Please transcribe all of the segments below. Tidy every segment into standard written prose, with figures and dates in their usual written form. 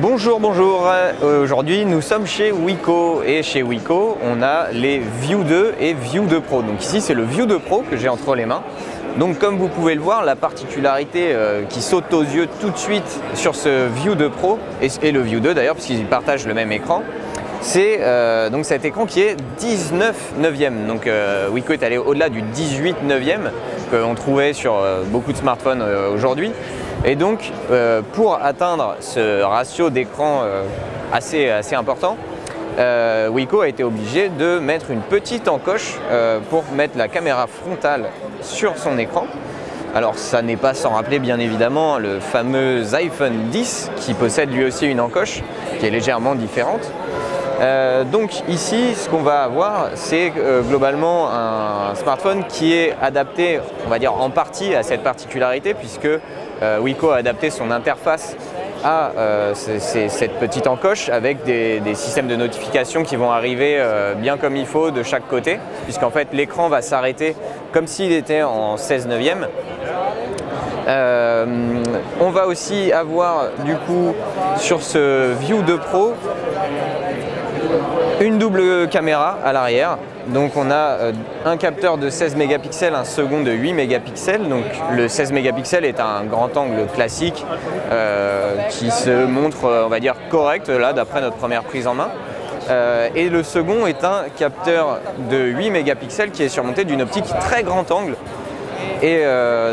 Bonjour, bonjour. Aujourd'hui nous sommes chez Wiko et chez Wiko on a les View 2 et View 2 Pro. Donc ici c'est le View 2 Pro que j'ai entre les mains. Donc comme vous pouvez le voir, la particularité qui saute aux yeux tout de suite sur ce View 2 Pro et le View 2 d'ailleurs puisqu'ils partagent le même écran, c'est donc cet écran qui est 19/9. Donc Wiko est allé au-delà du 18/9 qu'on trouvait sur beaucoup de smartphones aujourd'hui. Et donc, pour atteindre ce ratio d'écran assez important, Wiko a été obligé de mettre une petite encoche pour mettre la caméra frontale sur son écran. Alors ça n'est pas sans rappeler bien évidemment le fameux iPhone X qui possède lui aussi une encoche qui est légèrement différente. Donc ici, ce qu'on va avoir, c'est globalement un smartphone qui est adapté, on va dire en partie à cette particularité puisque Wiko a adapté son interface à cette petite encoche avec des systèmes de notification qui vont arriver bien comme il faut de chaque côté, puisqu'en fait l'écran va s'arrêter comme s'il était en 16/9. On va aussi avoir du coup sur ce View 2 Pro une double caméra à l'arrière. Donc on a un capteur de 16 mégapixels, un second de 8 mégapixels. Donc le 16 mégapixels est un grand angle classique qui se montre, on va dire, correct là d'après notre première prise en main. Et le second est un capteur de 8 mégapixels qui est surmonté d'une optique très grand angle. Et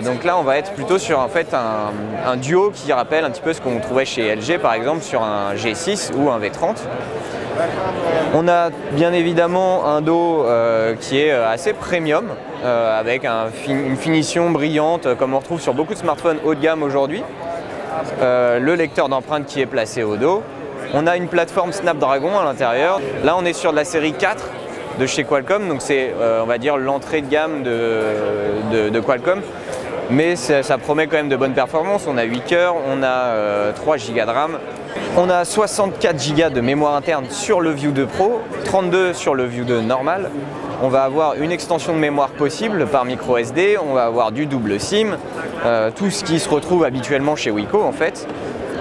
donc là on va être plutôt sur en fait un duo qui rappelle un petit peu ce qu'on trouvait chez LG par exemple sur un G6 ou un V30. On a bien évidemment un dos qui est assez premium avec une finition brillante comme on retrouve sur beaucoup de smartphones haut de gamme aujourd'hui. Le lecteur d'empreintes qui est placé au dos. On a une plateforme Snapdragon à l'intérieur. Là on est sur de la série 4 de chez Qualcomm, donc c'est on va dire l'entrée de gamme de Qualcomm. Mais ça promet quand même de bonnes performances. On a 8 cœurs, on a 3 Go de RAM. On a 64 Go de mémoire interne sur le View 2 Pro, 32 sur le View 2 normal. On va avoir une extension de mémoire possible par micro SD, on va avoir du double SIM, tout ce qui se retrouve habituellement chez Wiko en fait.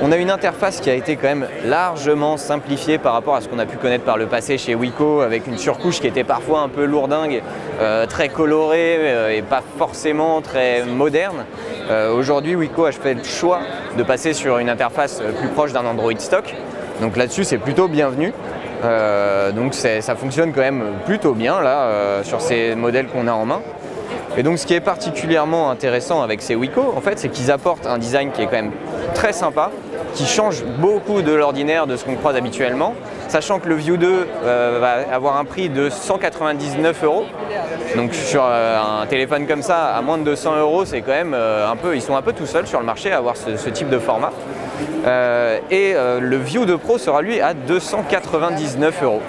On a une interface qui a été quand même largement simplifiée par rapport à ce qu'on a pu connaître par le passé chez Wiko, avec une surcouche qui était parfois un peu lourdingue, très colorée et pas forcément très moderne. Aujourd'hui, Wiko a fait le choix de passer sur une interface plus proche d'un Android stock. Donc là-dessus, c'est plutôt bienvenu. Donc ça fonctionne quand même plutôt bien là sur ces modèles qu'on a en main. Et donc ce qui est particulièrement intéressant avec ces Wiko, en fait, c'est qu'ils apportent un design qui est quand même très sympa, qui change beaucoup de l'ordinaire de ce qu'on croise habituellement, sachant que le View 2 va avoir un prix de 199 €. Donc sur un téléphone comme ça, à moins de 200 €, c'est quand même ils sont un peu tout seuls sur le marché à avoir ce type de format. Le View 2 Pro sera lui à 299 €.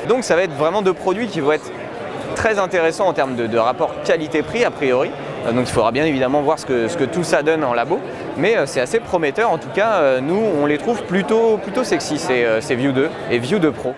Donc ça va être vraiment deux produits qui vont être très intéressant en termes de rapport qualité-prix a priori. Donc il faudra bien évidemment voir ce que tout ça donne en labo. Mais c'est assez prometteur. En tout cas, nous on les trouve plutôt sexy ces View 2 et View 2 Pro.